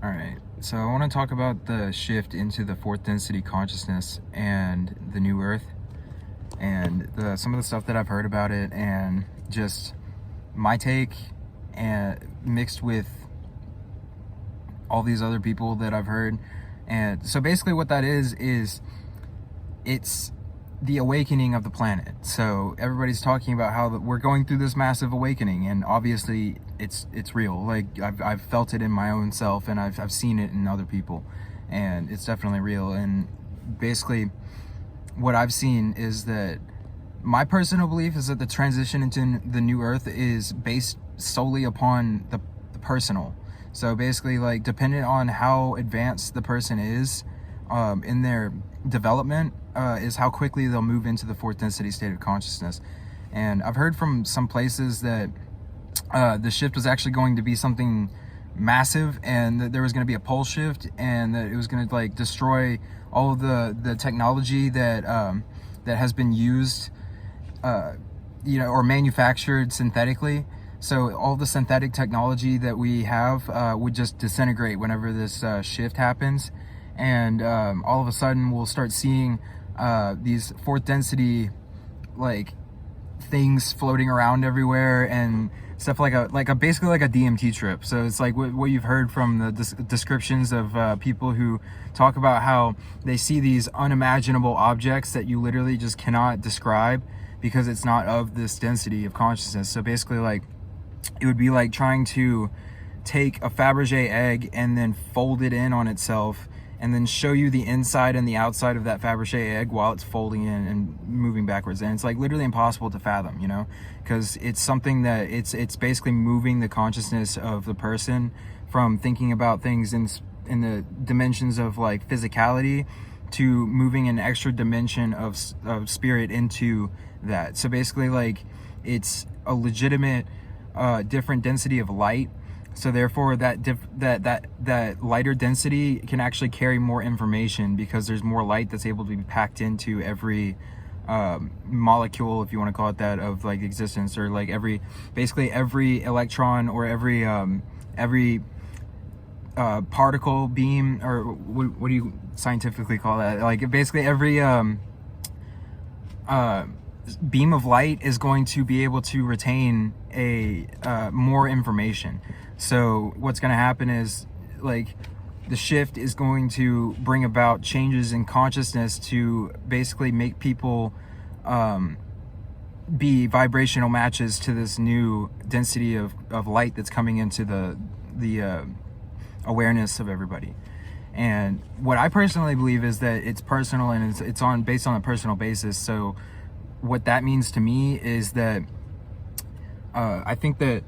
All right, so I want to talk about the shift into the fourth density consciousness and the new earth, and some of the stuff that I've heard about it, and just my take, and mixed with all these other people that I've heard. And so basically what that is it's the awakening of the planet. So everybody's talking about how we're going through this massive awakening, and obviously it's real. Like I've felt it in my own self, and I've seen it in other people, and it's definitely real. And basically what I've seen is that my personal belief is that the transition into the new earth is based solely upon the personal. So basically, like, dependent on how advanced the person is in their development, is how quickly they'll move into the fourth density state of consciousness. And I've heard from some places that the shift was actually going to be something massive, and that there was going to be a pole shift, and that it was going to like destroy all of the technology that that has been used, or manufactured synthetically. So all the synthetic technology that we have would just disintegrate whenever this shift happens, and all of a sudden we'll start seeing these fourth density like things floating around everywhere, and stuff like a basically like a DMT trip. So it's like what you've heard from the descriptions of people who talk about how they see these unimaginable objects that you literally just cannot describe because it's not of this density of consciousness. So basically, like, it would be like trying to take a Fabergé egg and then fold it in on itself, and then show you the inside and the outside of that Fabergé egg while it's folding in and moving backwards. And it's like literally impossible to fathom, because it's something that it's basically moving the consciousness of the person from thinking about things in the dimensions of like physicality to moving an extra dimension of spirit into that. So basically, like, it's a legitimate different density of light. So therefore that lighter density can actually carry more information, because there's more light that's able to be packed into every molecule, if you want to call it that, of like existence, or like basically every electron, or every particle beam, or what do you scientifically call that? Like basically every beam of light is going to be able to retain a more information. So what's going to happen is, like, the shift is going to bring about changes in consciousness to basically make people be vibrational matches to this new density of light that's coming into the awareness of everybody. And what I personally believe is that it's personal, and it's based on a personal basis. So what that means to me is that I think that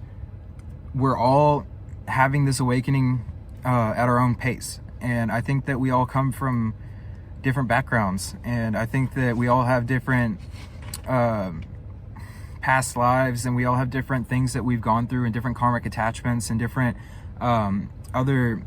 we're all having this awakening at our own pace. And I think that we all come from different backgrounds. And I think that we all have different past lives, and we all have different things that we've gone through, and different karmic attachments, and different other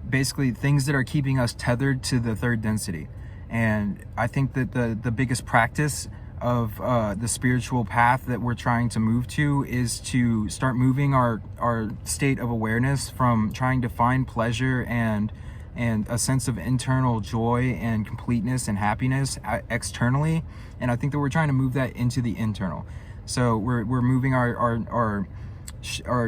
basically things that are keeping us tethered to the third density. And I think that the biggest practice of the spiritual path that we're trying to move to is to start moving our state of awareness from trying to find pleasure and a sense of internal joy and completeness and happiness externally. And I think that we're trying to move that into the internal. So we're moving our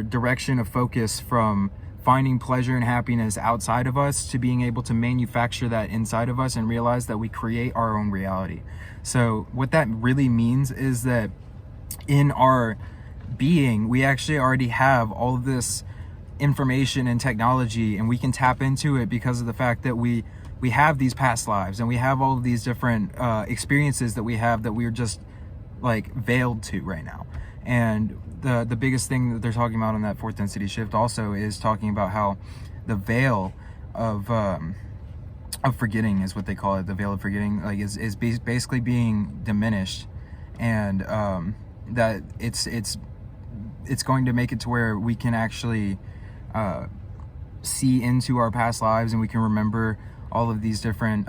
direction of focus from finding pleasure and happiness outside of us to being able to manufacture that inside of us, and realize that we create our own reality. So what that really means is that in our being, we actually already have all of this information and technology, and we can tap into it because of the fact that we have these past lives, and we have all of these different experiences that we have that we're just like veiled to right now. And the biggest thing that they're talking about on that fourth density shift also is talking about how the veil of forgetting is what they call it. The veil of forgetting, like, is basically being diminished, and that it's going to make it to where we can actually see into our past lives, and we can remember all of these different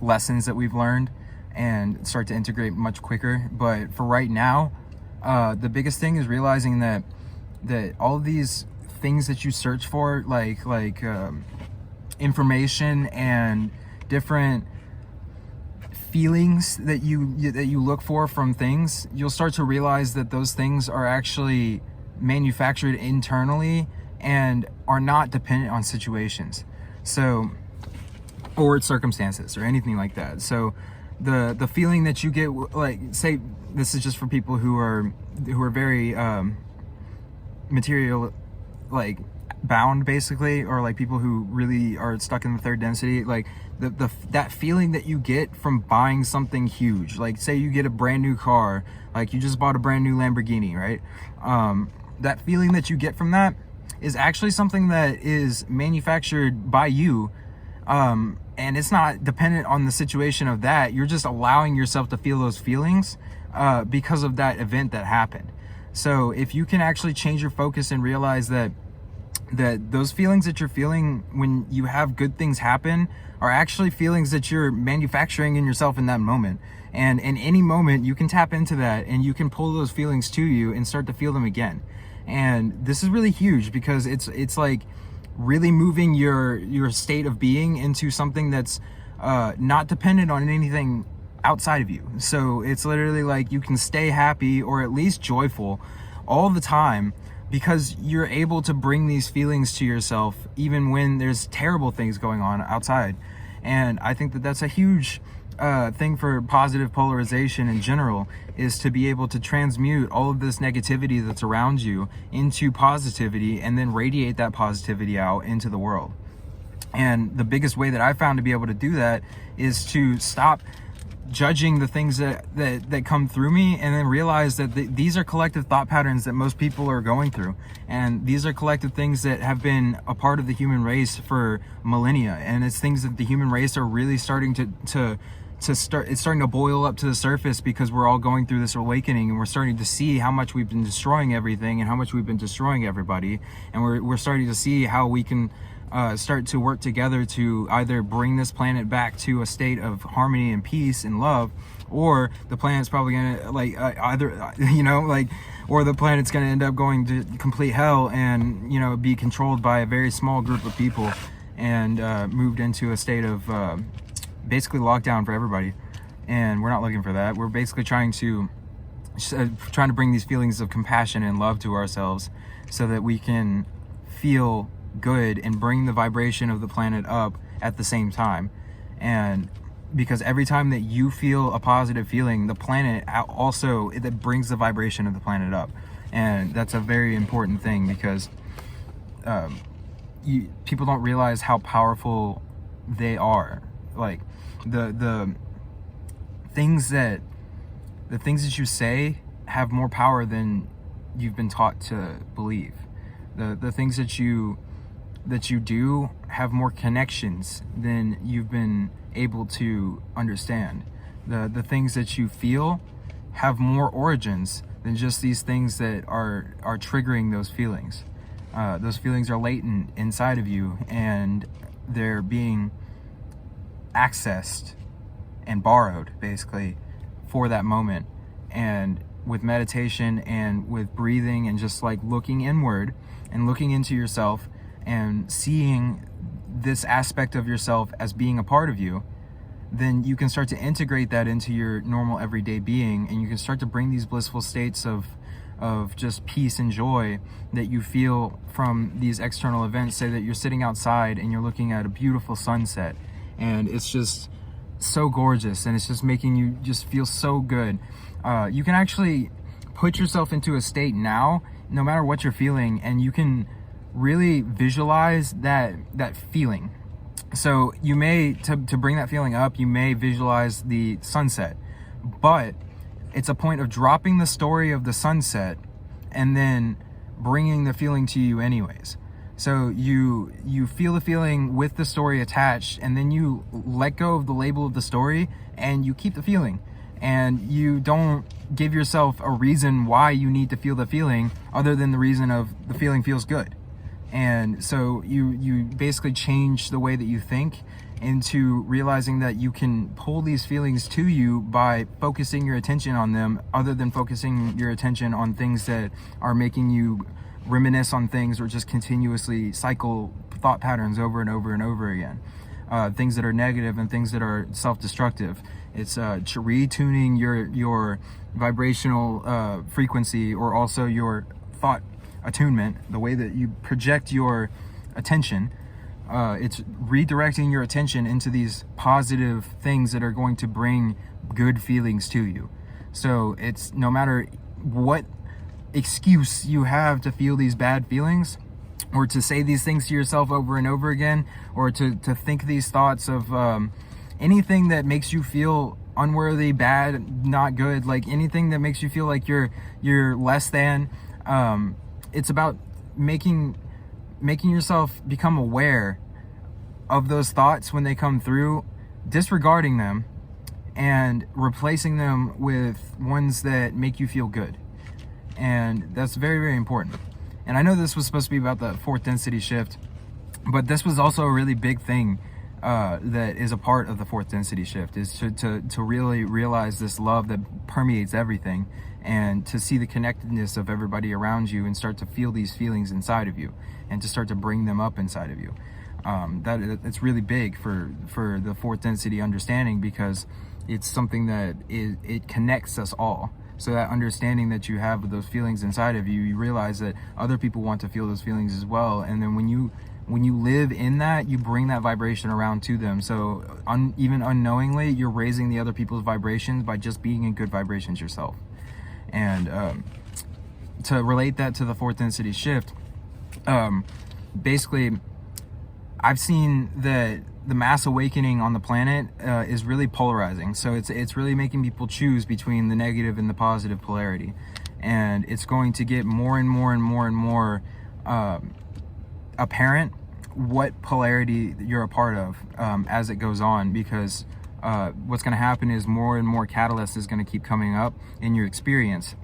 lessons that we've learned, and start to integrate much quicker. But for right now, the biggest thing is realizing that all of these things that you search for, information and different feelings that you look for from things, you'll start to realize that those things are actually manufactured internally and are not dependent on situations, so, or circumstances or anything like that. So the feeling that you get, like, say this is just for people who are very material, like, bound basically, or like people who really are stuck in the third density, like that feeling that you get from buying something huge, like say you get a brand new car, like you just bought a brand new Lamborghini, right? That feeling that you get from that is actually something that is manufactured by you, and it's not dependent on the situation of that. You're just allowing yourself to feel those feelings because of that event that happened. So if you can actually change your focus and realize that those feelings that you're feeling when you have good things happen are actually feelings that you're manufacturing in yourself in that moment. And in any moment you can tap into that and you can pull those feelings to you and start to feel them again. And this is really huge because it's like really moving your state of being into something that's not dependent on anything outside of you. So it's literally like you can stay happy or at least joyful all the time, because you're able to bring these feelings to yourself even when there's terrible things going on outside. And I think that that's a huge thing for positive polarization in general, is to be able to transmute all of this negativity that's around you into positivity and then radiate that positivity out into the world. And the biggest way that I found to be able to do that is to stop judging the things that come through me, and then realize that these are collective thought patterns that most people are going through, and these are collective things that have been a part of the human race for millennia, and it's things that the human race are really starting it's starting to boil up to the surface, because we're all going through this awakening and we're starting to see how much we've been destroying everything and how much we've been destroying everybody, and we're starting to see how we can start to work together to either bring this planet back to a state of harmony and peace and love, or the planet's probably gonna or the planet's gonna end up going to complete hell and be controlled by a very small group of people and moved into a state of basically lockdown for everybody. And we're not looking for that. We're basically trying to bring these feelings of compassion and love to ourselves so that we can feel good and bring the vibration of the planet up at the same time. And because every time that you feel a positive feeling, the planet also, it brings the vibration of the planet up. And that's a very important thing, because people don't realize how powerful they are. Like the things that you say have more power than you've been taught to believe. The things that you do have more connections than you've been able to understand. The things that you feel have more origins than just these things that are triggering those feelings. Those feelings are latent inside of you, and they're being accessed and borrowed basically for that moment. And with meditation and with breathing and just like looking inward and looking into yourself and seeing this aspect of yourself as being a part of you, then you can start to integrate that into your normal everyday being, and you can start to bring these blissful states of just peace and joy that you feel from these external events. Say that you're sitting outside and you're looking at a beautiful sunset, and it's just so gorgeous, and it's just making you just feel so good. You can actually put yourself into a state now, no matter what you're feeling, and you can really visualize that feeling. So you may, to bring that feeling up, you may visualize the sunset, but it's a point of dropping the story of the sunset and then bringing the feeling to you anyways. So you feel the feeling with the story attached, and then you let go of the label of the story and you keep the feeling, and you don't give yourself a reason why you need to feel the feeling other than the reason of the feeling feels good. And so you basically change the way that you think into realizing that you can pull these feelings to you by focusing your attention on them, other than focusing your attention on things that are making you reminisce on things or just continuously cycle thought patterns over and over and over again. Things that are negative and things that are self-destructive. It's retuning your vibrational frequency, or also your thought attunement, the way that you project your attention. It's redirecting your attention into these positive things that are going to bring good feelings to you. So it's no matter what excuse you have to feel these bad feelings, or to say these things to yourself over and over again, or to think these thoughts of anything that makes you feel unworthy, bad, not good, like anything that makes you feel like you're less than. It's about making yourself become aware of those thoughts when they come through, disregarding them, and replacing them with ones that make you feel good. And that's very, very important. And I know this was supposed to be about the fourth density shift, but this was also a really big thing that is a part of the fourth density shift, is to really realize this love that permeates everything, and to see the connectedness of everybody around you, and start to feel these feelings inside of you, and to start to bring them up inside of you. It's really big for the fourth density understanding, because it's something that it connects us all. So that understanding that you have of those feelings inside of you, you realize that other people want to feel those feelings as well. And then when you live in that, you bring that vibration around to them. So even unknowingly, you're raising the other people's vibrations by just being in good vibrations yourself. And to relate that to the fourth density shift, basically, I've seen that the mass awakening on the planet is really polarizing. So it's really making people choose between the negative and the positive polarity, and it's going to get more and more and more and more apparent what polarity you're a part of as it goes on, because what's going to happen is more and more catalyst is going to keep coming up in your experience.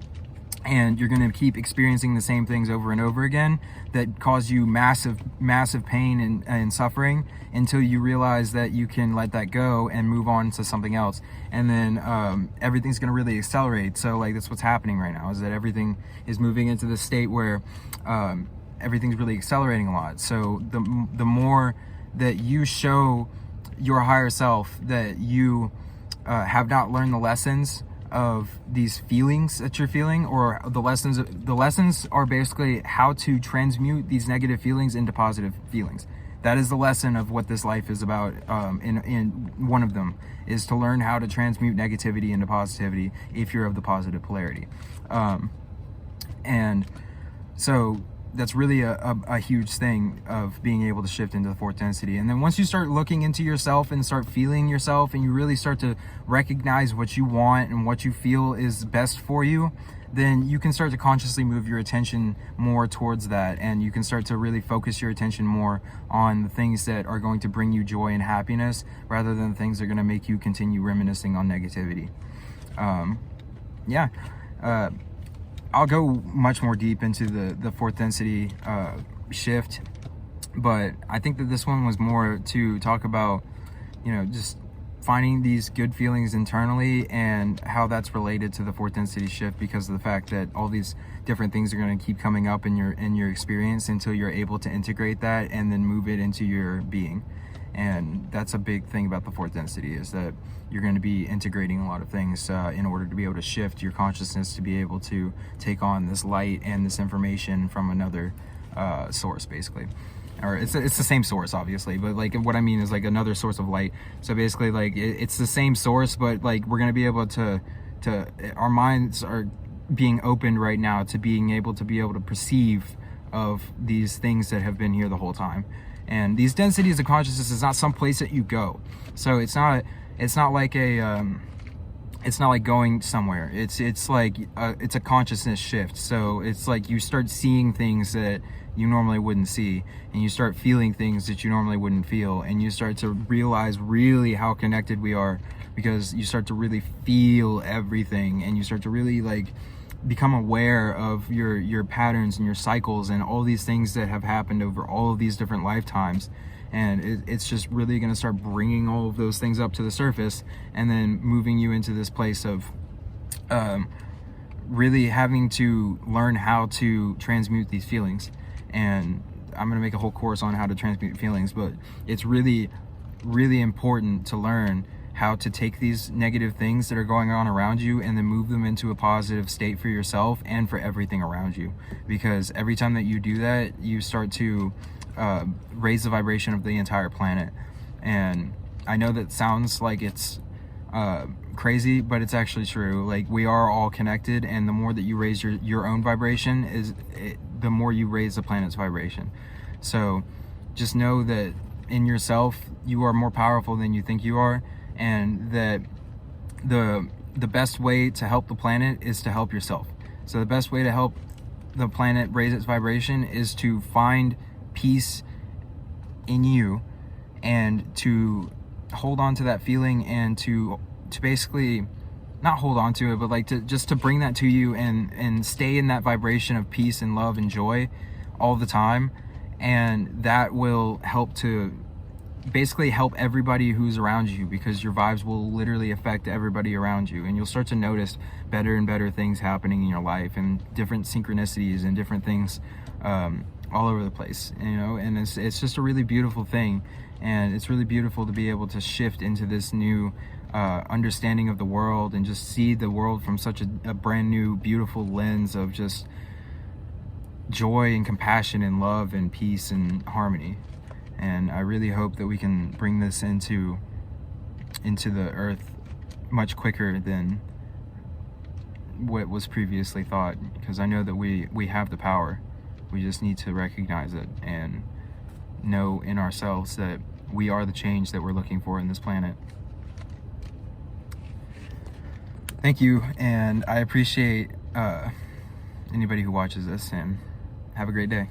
And you're going to keep experiencing the same things over and over again that cause you massive pain and suffering, until you realize that you can let that go and move on to something else. And then everything's going to really accelerate. So like, that's what's happening right now, is that everything is moving into this state where everything's really accelerating a lot. So the more that you show your higher self that you have not learned the lessons of these feelings that you're feeling, or the lessons are basically how to transmute these negative feelings into positive feelings. That is the lesson of what this life is about. In one of them is to learn how to transmute negativity into positivity if you're of the positive polarity. And so that's really a huge thing of being able to shift into the fourth density. And then once you start looking into yourself and start feeling yourself, and you really start to recognize what you want and what you feel is best for you, then you can start to consciously move your attention more towards that, and you can start to really focus your attention more on the things that are going to bring you joy and happiness, rather than the things that are going to make you continue reminiscing on negativity. I'll go much more deep into the fourth density shift, but I think that this one was more to talk about, just finding these good feelings internally and how that's related to the fourth density shift, because of the fact that all these different things are going to keep coming up in your experience until you're able to integrate that and then move it into your being. And that's a big thing about the fourth density, is that you're going to be integrating a lot of things in order to be able to shift your consciousness to be able to take on this light and this information from another source, basically. Or it's the same source, obviously, but like what I mean is like another source of light. So basically, like it's the same source, but like we're going to be able to our minds are being opened right now to being able to perceive of these things that have been here the whole time. And these densities of consciousness is not some place that you go. So it's not like it's not like going somewhere. It's like it's a consciousness shift. So it's like you start seeing things that you normally wouldn't see, and you start feeling things that you normally wouldn't feel, and you start to realize really how connected we are, because you start to really feel everything, and you start to really like become aware of your patterns and your cycles and all these things that have happened over all of these different lifetimes. And it's just really going to start bringing all of those things up to the surface, and then moving you into this place of really having to learn how to transmute these feelings. And I'm going to make a whole course on how to transmute feelings, but it's really, really important to learn how to take these negative things that are going on around you and then move them into a positive state for yourself and for everything around you. Because every time that you do that, you start to raise the vibration of the entire planet. And I know that sounds like it's crazy, but it's actually true. Like, we are all connected, and the more that you raise your own vibration, the more you raise the planet's vibration. So just know that in yourself, you are more powerful than you think you are, and that the best way to help the planet is to help yourself. So the best way to help the planet raise its vibration is to find peace in you, and to hold on to that feeling, and to basically not hold on to it, but like to bring that to you, and stay in that vibration of peace and love and joy all the time. And that will help to basically help everybody who's around you, because your vibes will literally affect everybody around you, and you'll start to notice better and better things happening in your life, and different synchronicities and different things all over the place, you know. And it's just a really beautiful thing, and it's really beautiful to be able to shift into this new understanding of the world, and just see the world from such a brand new beautiful lens of just joy and compassion and love and peace and harmony. And I really hope that we can bring this into the earth much quicker than what was previously thought, because I know that we have the power. We just need to recognize it and know in ourselves that we are the change that we're looking for in this planet. Thank you, and I appreciate anybody who watches this, and have a great day.